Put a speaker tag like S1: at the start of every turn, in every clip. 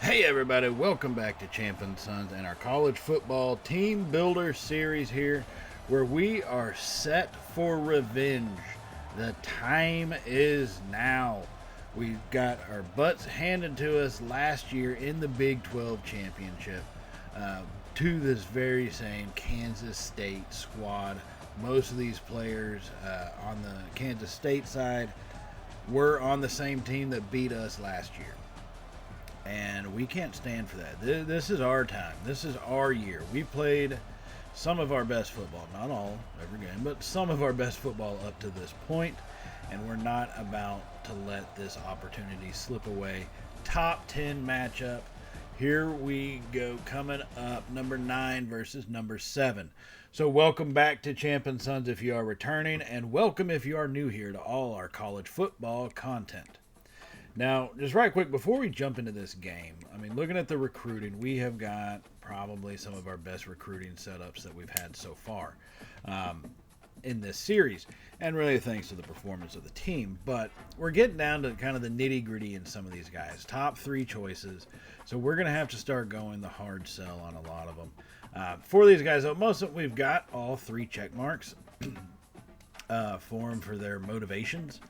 S1: Hey everybody, welcome back to Champion Sons and our college football team builder series here where we are set for revenge. The time is now. We got our butts handed to us last year in the Big 12 championship to this very same Kansas State squad. Most of these players on the Kansas State side were on the same team that beat us last year. And we can't stand for that. This is our time. This is our year. We played some of our best football, not all, every game, but some of our best football up to this point, and we're not about to let this opportunity slip away. Top 10 matchup. Here we go, coming up, number 9 versus number 7. So welcome back to Champion Sons if you are returning, and welcome if you are new here to all our college football content. Now, just right quick, before we jump into this game, I mean, looking at the recruiting, we have got probably some of our best recruiting setups that we've had so far in this series, and really thanks to the performance of the team. But we're getting down to kind of the nitty-gritty in some of these guys. Top 3 choices, so we're going to have to start going the hard sell on a lot of them. For these guys, though, most of them, we've got all 3 check marks for them for their motivations,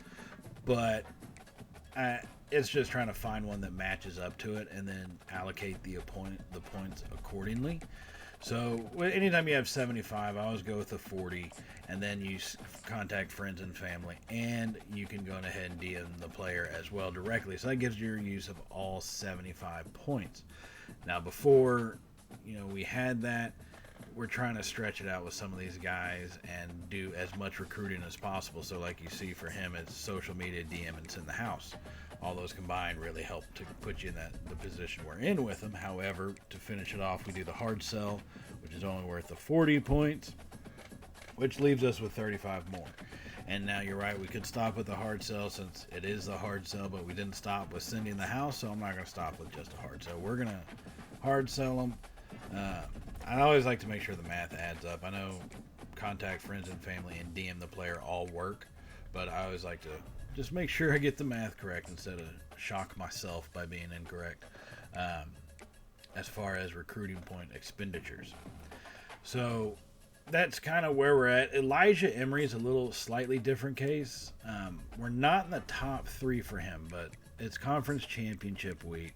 S1: but it's just trying to find one that matches up to it and then allocate the points accordingly. So anytime you have 75, I always go with the 40, and then you contact friends and family, and you can go ahead and DM the player as well directly. So that gives you your use of all 75 points. Now, before we had that, we're trying to stretch it out with some of these guys and do as much recruiting as possible. So like you see for him, it's social media, DM, and in the house. All those combined really help to put you in the position we're in with them. However, to finish it off, we do the hard sell, which is only worth the 40 points, which leaves us with 35 more. And now you're right, we could stop with the hard sell since it is the hard sell, but we didn't stop with sending the house, so I'm not going to stop with just a hard sell. We're going to hard sell them. I always like to make sure the math adds up. I know contact friends and family and DM the player all work, but I always like to just make sure I get the math correct instead of shock myself by being incorrect as far as recruiting point expenditures. So that's kind of where we're at. Elijah Emery is a little slightly different case. We're not in the top 3 for him, but it's conference championship week.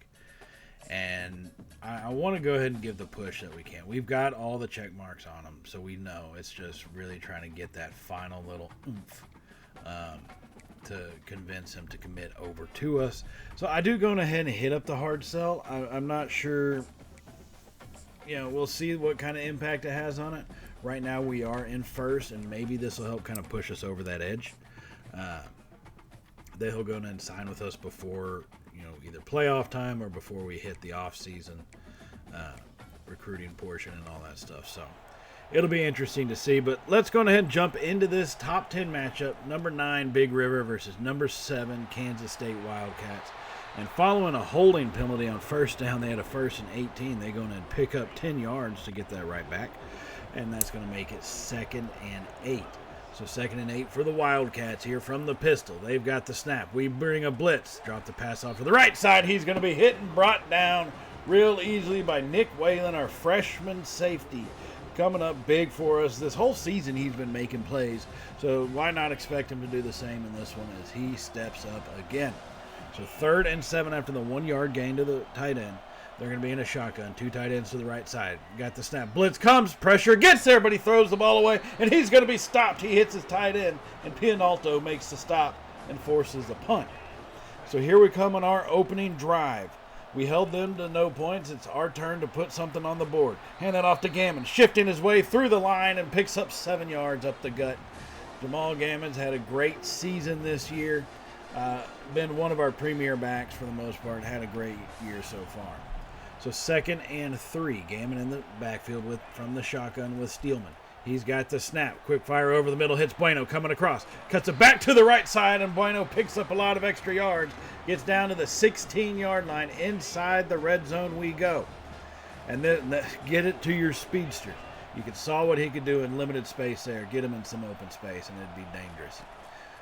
S1: And I want to go ahead and give the push that we can. We've got all the check marks on them, so we know it's just really trying to get that final little oomph to convince him to commit over to us. So I do go ahead and hit up the hard sell. I'm not sure. We'll see what kind of impact it has on it. Right now we are in first, and maybe this will help kind of push us over that edge. They'll go and sign with us before either playoff time or before we hit the off-season recruiting portion and all that stuff. So it'll be interesting to see. But let's go ahead and jump into this top 10 matchup. Number 9, Big River versus number 7, Kansas State Wildcats. And following a holding penalty on first down, they had a 1st and 18. They're going to pick up 10 yards to get that right back. And that's going to make it 2nd and 8. So 2nd and 8 for the Wildcats here from the pistol. They've got the snap. We bring a blitz. Drop the pass off to the right side. He's going to be hit and brought down real easily by Nick Whalen, our freshman safety. Coming up big for us. This whole season he's been making plays. So why not expect him to do the same in this one as he steps up again. So 3rd and 7 after the 1-yard gain to the tight end. They're going to be in a shotgun. 2 tight ends to the right side. Got the snap. Blitz comes. Pressure. Gets there, but he throws the ball away. And he's going to be stopped. He hits his tight end. And Pianalto makes the stop and forces the punt. So here we come on our opening drive. We held them to no points. It's our turn to put something on the board. Hand that off to Gammon. Shifting his way through the line and picks up 7 yards up the gut. Jamal Gammon's had a great season this year. Been one of our premier backs for the most part. Had a great year so far. So 2nd and 3. Gammon in the backfield from the shotgun with Steelman. He's got the snap. Quick fire over the middle. Hits Bueno coming across. Cuts it back to the right side, and Bueno picks up a lot of extra yards. Gets down to the 16-yard line. Inside the red zone we go. And then get it to your speedster. You saw what he could do in limited space there. Get him in some open space, and it'd be dangerous.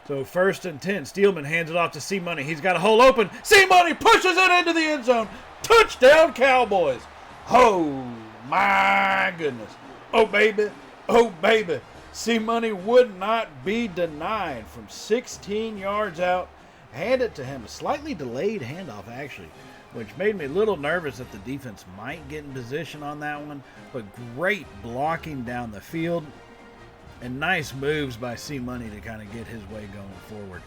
S1: So 1st and 10. Steelman hands it off to C-Money. He's got a hole open. C-Money pushes it into the end zone. Touchdown, Cowboys. Oh, my goodness. Oh, baby. Oh, baby. C-Money would not be denied from 16 yards out. Hand it to him. A slightly delayed handoff, actually, which made me a little nervous that the defense might get in position on that one. But great blocking down the field. And nice moves by C-Money to kind of get his way going forward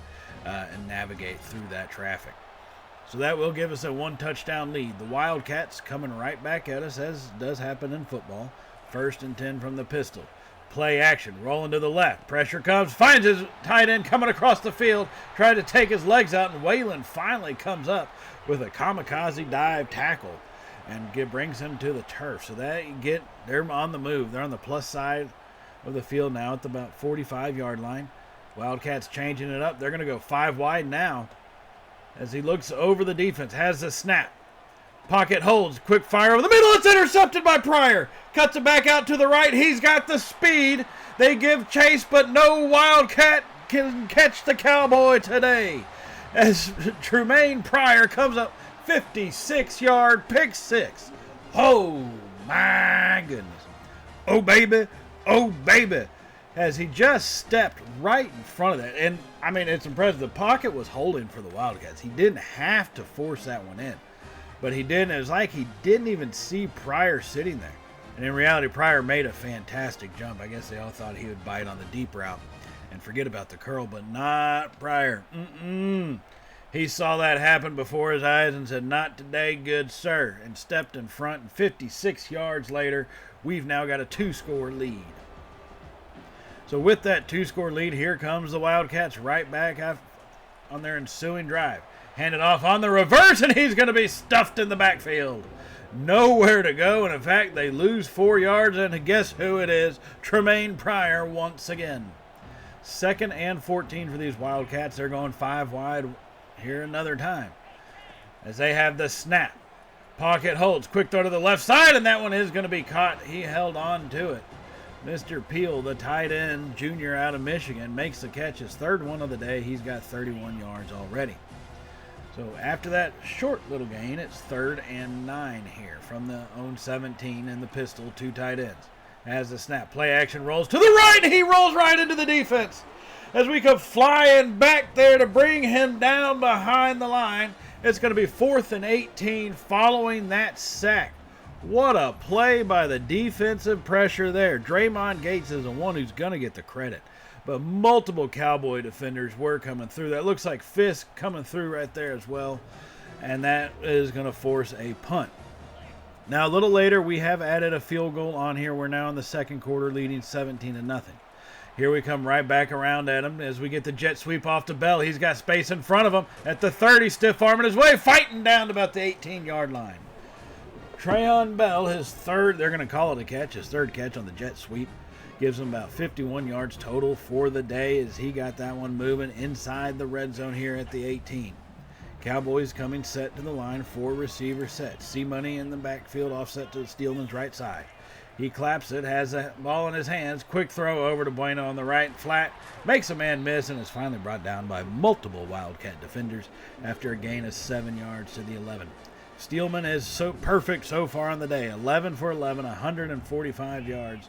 S1: and navigate through that traffic. So that will give us a 1-touchdown lead. The Wildcats coming right back at us, as does happen in football. 1st and 10 from the pistol. Play action, rolling to the left. Pressure comes, finds his tight end coming across the field, trying to take his legs out, and Whalen finally comes up with a kamikaze dive tackle and brings him to the turf. So they're on the move. They're on the plus side of the field now at the about 45-yard line. Wildcats changing it up. They're going to go 5 wide now as he looks over the defense. Has the snap. Pocket holds. Quick fire over the middle. It's intercepted by Pryor. Cuts it back out to the right. He's got the speed. They give chase, but no Wildcat can catch the Cowboy today. As Tremaine Pryor comes up 56-yard pick six. Oh, my goodness. Oh, baby. Oh, baby, as he just stepped right in front of that. And, I mean, it's impressive. The pocket was holding for the Wildcats. He didn't have to force that one in. But he didn't. It was like he didn't even see Pryor sitting there. And in reality, Pryor made a fantastic jump. I guess they all thought he would bite on the deep route and forget about the curl, but not Pryor. He saw that happen before his eyes and said, "Not today, good sir," and stepped in front. And 56 yards later, we've now got a 2-score lead. So with that 2-score lead, here comes the Wildcats right back on their ensuing drive. Hand it off on the reverse, and he's going to be stuffed in the backfield. Nowhere to go, and in fact, they lose 4 yards, and guess who it is? Tremaine Pryor once again. 2nd and 14 for these Wildcats. They're going 5 wide here another time as they have the snap. Pocket holds. Quick throw to the left side, and that one is going to be caught. He held on to it. Mr. Peel, the tight end junior out of Michigan, makes the catch. His 3rd one of the day. He's got 31 yards already. So after that short little gain, it's 3rd and 9 here from the own 17 and the pistol, 2 tight ends. As the snap, play action rolls to the right, and he rolls right into the defense. As we come flying back there to bring him down behind the line, it's going to be 4th and 18 following that sack. What a play by the defensive pressure there. Draymond Gates is the one who's going to get the credit. But multiple Cowboy defenders were coming through. That looks like Fisk coming through right there as well. And that is going to force a punt. Now a little later, we have added a field goal on here. We're now in the 2nd quarter leading 17-0. Here we come right back around at him as we get the jet sweep off to Bell. He's got space in front of him. At the 30, stiff arming his way, fighting down to about the 18-yard line. Trayon Bell, his 3rd, they're going to call it a catch, his 3rd catch on the jet sweep. Gives him about 51 yards total for the day as he got that one moving inside the red zone here at the 18. Cowboys coming set to the line, 4 receiver set. C-Money in the backfield, offset to Steelman's right side. He claps it, has the ball in his hands. Quick throw over to Bueno on the right, flat. Makes a man miss and is finally brought down by multiple Wildcat defenders after a gain of 7 yards to the 11. Steelman is so perfect so far on the day. 11 for 11, 145 yards.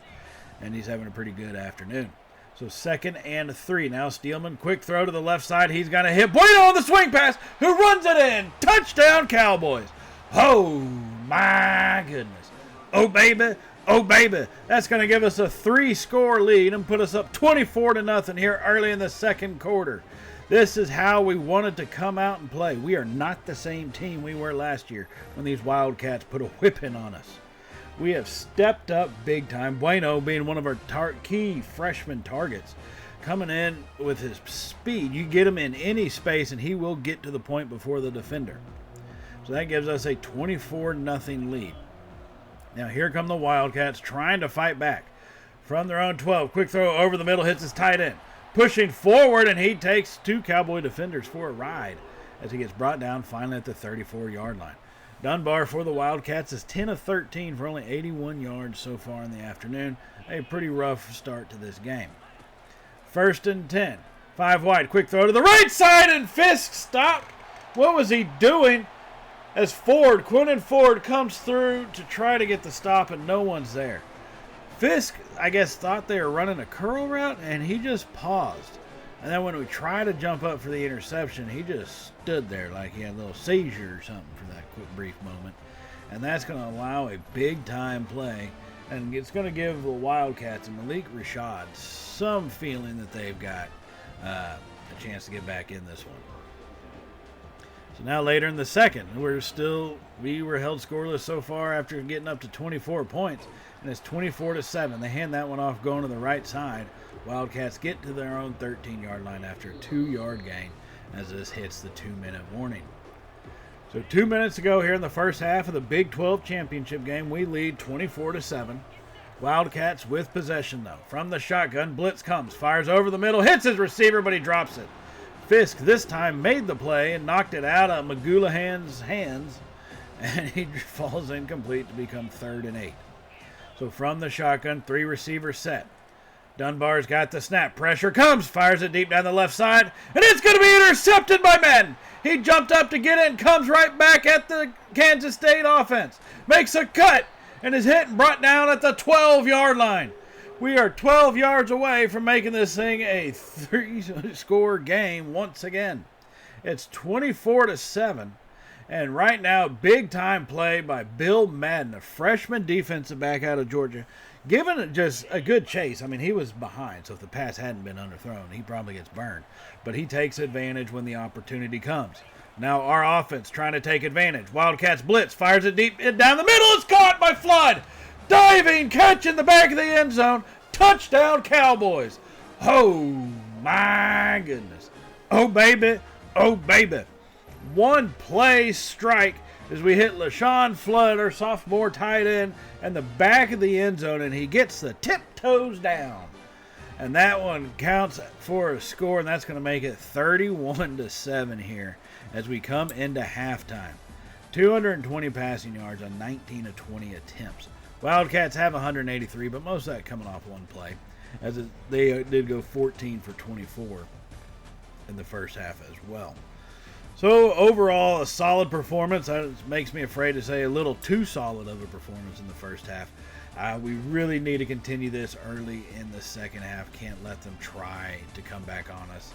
S1: And he's having a pretty good afternoon. So 2nd and 3. Now Steelman, quick throw to the left side. He's got to hit Bueno on the swing pass, who runs it in. Touchdown, Cowboys. Oh, my goodness. Oh, baby. Oh, baby. That's going to give us a 3-score lead and put us up 24-0 here early in the 2nd quarter. This is how we wanted to come out and play. We are not the same team we were last year when these Wildcats put a whipping on us. We have stepped up big time. Bueno being one of our key freshman targets. Coming in with his speed. You get him in any space and he will get to the point before the defender. So that gives us a 24-0 lead. Now here come the Wildcats trying to fight back. From their own 12. Quick throw over the middle, hits his tight end. Pushing forward, and he takes 2 Cowboy defenders for a ride as he gets brought down finally at the 34-yard line. Dunbar for the Wildcats is 10 of 13 for only 81 yards so far in the afternoon. A pretty rough start to this game. 1st and 10 5 wide. Quick throw to the right side, and Fisk stopped. What was he doing? As Quinton Ford comes through to try to get the stop, and no one's there. Fisk, I guess, thought they were running a curl route, and he just paused. And then when we tried to jump up for the interception, he just stood there like he had a little seizure or something for that quick, brief moment. And that's going to allow a big-time play, and it's going to give the Wildcats and Malik Rashad some feeling that they've got a chance to get back in this one. So now later in the second, we were held scoreless so far after getting up to 24 points, and it's 24-7. They hand that one off going to the right side. Wildcats get to their own 13-yard line after a 2-yard gain as this hits the 2-minute warning. So 2 minutes to go here in the first half of the Big 12 championship game. We lead 24-7. Wildcats with possession, though. From the shotgun, blitz comes, fires over the middle, hits his receiver, but he drops it. Fisk this time made the play and knocked it out of Magulahan's hands, and he falls incomplete to become 3rd and 8. So from the shotgun, 3 receivers set. Dunbar's got the snap. Pressure comes, fires it deep down the left side, and it's going to be intercepted by Madden. He jumped up to get it and comes right back at the Kansas State offense. Makes a cut and is hit and brought down at the 12-yard line. We are 12 yards away from making this thing a 3-score game once again. It's 24-7. And right now, big-time play by Bill Madden, a freshman defensive back out of Georgia, giving it just a good chase. I mean, he was behind, so if the pass hadn't been underthrown, he probably gets burned. But he takes advantage when the opportunity comes. Now our offense trying to take advantage. Wildcats blitz, fires it deep down the middle. It's caught by Flood. Diving catch in the back of the end zone. Touchdown, Cowboys. Oh, my goodness. Oh, baby. Oh, baby. One play strike as we hit LaShawn Flood, our sophomore tight end, and the back of the end zone, and he gets the tiptoes down. And that one counts for a score, and that's going to make it 31-7 here as we come into halftime. 220 passing yards on 19 of 20 attempts. Wildcats have 183, but most of that coming off one play, as they did go 14 for 24 in the first half as well. So overall, a solid performance. That makes me afraid to say a little too solid of a performance in the first half. We really need to continue this early in the second half. Can't let them try to come back on us.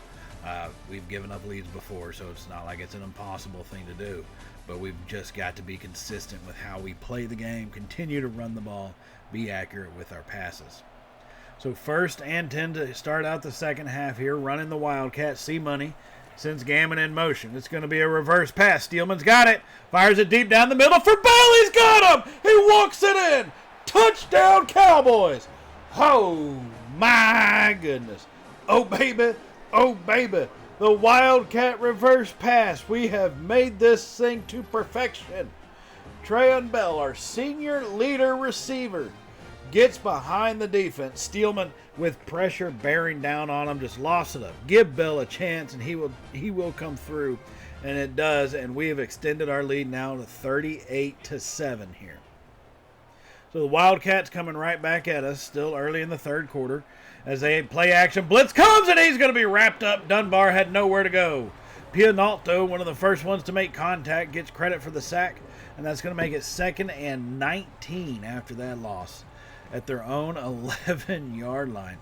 S1: We've given up leads before, so it's not like it's an impossible thing to do. But we've just got to be consistent with how we play the game, continue to run the ball, be accurate with our passes. So 1st and 10 to start out the second half here, running the Wildcats. C-Money sends Gammon in motion. It's going to be a reverse pass. Steelman's got it. Fires it deep down the middle for Bell. He's got him. He walks it in. Touchdown, Cowboys. Oh, my goodness. Oh, baby. Oh, baby. The Wildcat reverse pass. We have made this thing to perfection. Trayon Bell, our senior leader receiver, gets behind the defense. Steelman, with pressure bearing down on him, just lost it up. Give Bell a chance, and he will come through, and it does. And we have extended our lead now to 38-7 here. So the Wildcats coming right back at us, still early in the third quarter, as they play action. Blitz comes, and he's going to be wrapped up. Dunbar had nowhere to go. Pianalto, one of the first ones to make contact, gets credit for the sack, and that's going to make it 2nd and 19 after that loss at their own 11-yard line.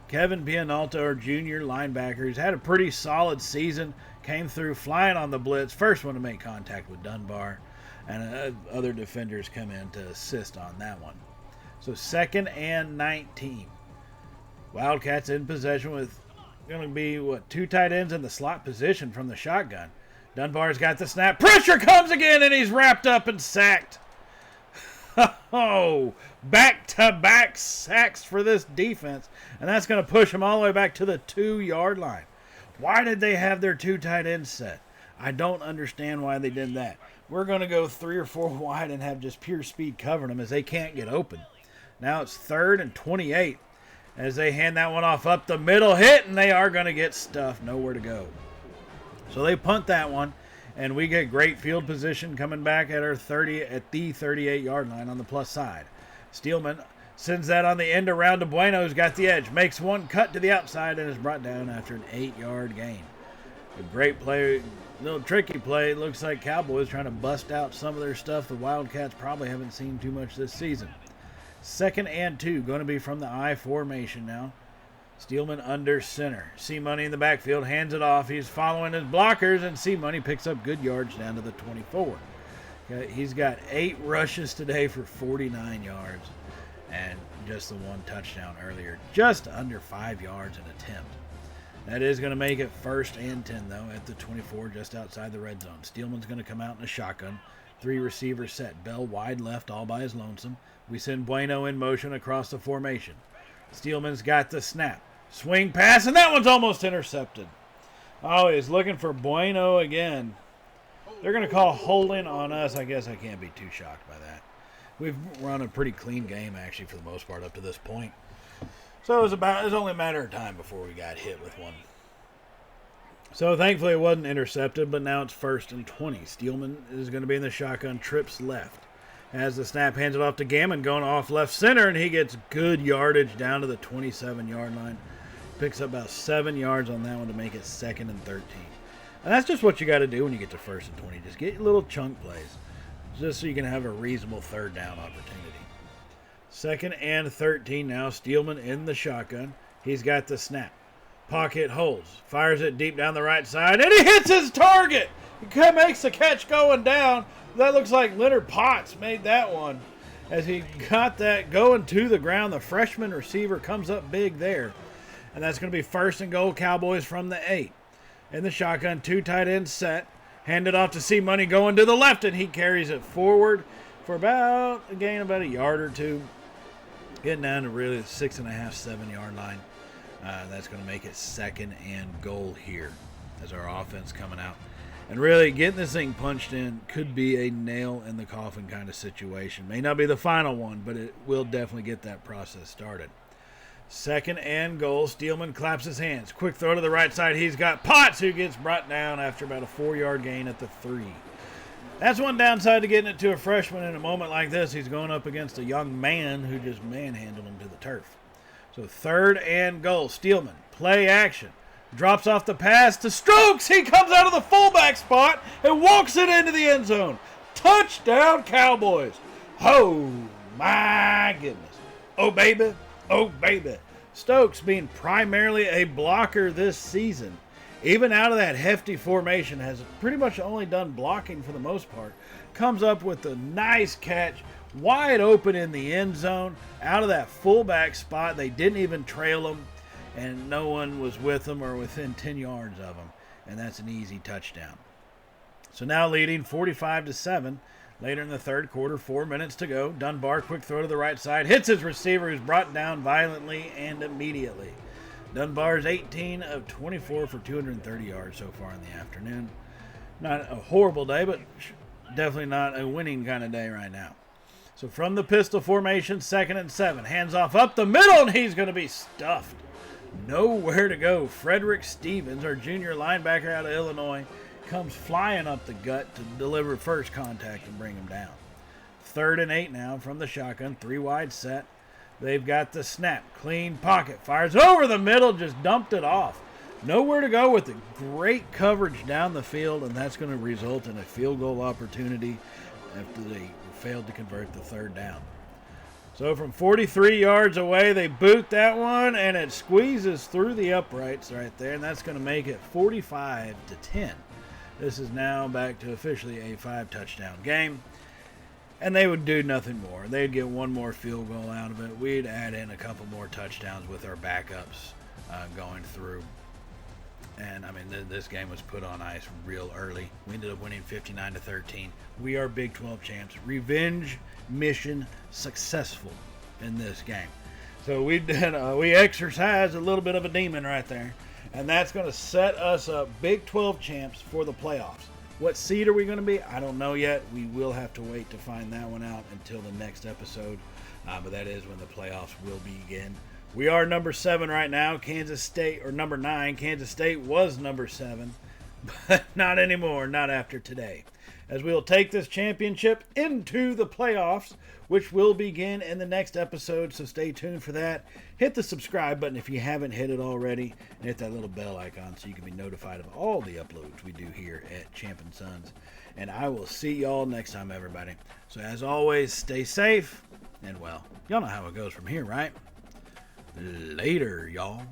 S1: Kevin Pianalto, our junior linebacker, who's had a pretty solid season, came through flying on the blitz, first one to make contact with Dunbar, and other defenders come in to assist on that one. So 2nd and 19. Wildcats in possession with going to be, 2 tight ends in the slot position from the shotgun. Dunbar's got the snap. Pressure comes again, and he's wrapped up and sacked. Oh, back-to-back sacks for this defense, and that's going to push them all the way back to the 2-yard line. Why did they have their 2 tight ends set? I don't understand why they did that. We're going to go 3 or 4 wide and have just pure speed covering them as they can't get open. Now it's 3rd and 28 as they hand that one off up the middle, hit, and they are going to get stuffed, nowhere to go. So they punt that one, and we get great field position coming back at the 38-yard line on the plus side. Steelman Sends that on the end around to Bueno, who's got the edge. Makes one cut to the outside and is brought down after an 8-yard gain. A great play, little tricky play. It looks like Cowboys trying to bust out some of their stuff the Wildcats probably haven't seen too much this season. 2nd and 2, going to be from the I formation now. Steelman under center. C-Money in the backfield, hands it off. He's following his blockers, and C-Money picks up good yards down to the 24. Okay, he's got 8 rushes today for 49 yards. And just the one touchdown earlier, just under 5 yards an attempt. That is going to make it 1st and 10, though, at the 24, just outside the red zone. Steelman's going to come out in a shotgun. 3 receivers set. Bell wide left, all by his lonesome. We send Bueno in motion across the formation. Steelman's got the snap. Swing pass, and that one's almost intercepted. Oh, he's looking for Bueno again. They're going to call holding on us. I guess I can't be too shocked by that. We've run a pretty clean game, actually, for the most part up to this point. So it was only a matter of time before we got hit with one. So thankfully it wasn't intercepted, but now it's 1st and 20. Steelman is going to be in the shotgun, trips left. Has the snap, hands it off to Gammon, going off left center, and he gets good yardage down to the 27-yard line. Picks up about 7 yards on that one to make it 2nd and 13. And that's just what you got to do when you get to 1st and 20. Just get your little chunk plays, just so you can have a reasonable 3rd down opportunity. 2nd and 13 now. Steelman in the shotgun. He's got the snap. Pocket holds. Fires it deep down the right side, and he hits his target. He makes the catch going down. That looks like Leonard Potts made that one. As he got that going to the ground, the freshman receiver comes up big there. And that's going to be 1st and goal, Cowboys from the 8. In the shotgun, 2 tight ends set. Handed off to C-Money going to the left, and he carries it forward for about a gain about a yard or 2. Getting down to really the 6.5, 7-yard line. That's going to make it 2nd and goal here as our offense coming out. And really getting this thing punched in could be a nail in the coffin kind of situation. May not be the final one, but it will definitely get that process started. 2nd and goal. Steelman claps his hands. Quick throw to the right side. He's got Potts, who gets brought down after about a 4-yard gain at the 3. That's one downside to getting it to a freshman in a moment like this. He's going up against a young man who just manhandled him to the turf. So 3rd and goal. Steelman, play action. Drops off the pass to Stokes. He comes out of the fullback spot and walks it into the end zone. Touchdown, Cowboys. Oh, my goodness. Oh, baby. Oh, baby. Stokes being primarily a blocker this season, even out of that hefty formation, has pretty much only done blocking for the most part. Comes up with a nice catch, wide open in the end zone, out of that fullback spot. They didn't even trail him, and no one was with him or within 10 yards of him, and that's an easy touchdown. So now leading 45-7. Later in the 3rd quarter, 4 minutes to go. Dunbar, quick throw to the right side. Hits his receiver, who's brought down violently and immediately. Dunbar's 18 of 24 for 230 yards so far in the afternoon. Not a horrible day, but definitely not a winning kind of day right now. So from the pistol formation, 2nd and 7. Hands off up the middle, and he's going to be stuffed. Nowhere to go. Frederick Stevens, our junior linebacker out of Illinois, comes flying up the gut to deliver first contact and bring him down. 3rd and 8 now from the shotgun. 3 wide set. They've got the snap. Clean pocket. Fires over the middle. Just dumped it off. Nowhere to go with it. Great coverage down the field, and that's going to result in a field goal opportunity after they failed to convert the 3rd down. So from 43 yards away, they boot that one, and it squeezes through the uprights right there, and that's going to make it 45-10. This is now back to officially a 5-touchdown game. And they would do nothing more. They'd get one more field goal out of it. We'd add in a couple more touchdowns with our backups going through. And, I mean, this game was put on ice real early. We ended up winning 59-13. We are Big 12 champs. Revenge mission successful in this game. So we exercised a little bit of a demon right there. And that's going to set us up Big 12 champs for the playoffs. What seed are we going to be? I don't know yet. We will have to wait to find that one out until the next episode. But that is when the playoffs will begin. We are number 7 right now. Kansas State, or number 9. Kansas State was number 7. But not anymore. Not after today. as we will take this championship into the playoffs, which will begin in the next episode, so stay tuned for that. Hit the subscribe button if you haven't hit it already, and hit that little bell icon so you can be notified of all the uploads we do here at Champ & Sons. And I will see y'all next time, everybody. So as always, stay safe, and well, y'all know how it goes from here, right? Later, y'all.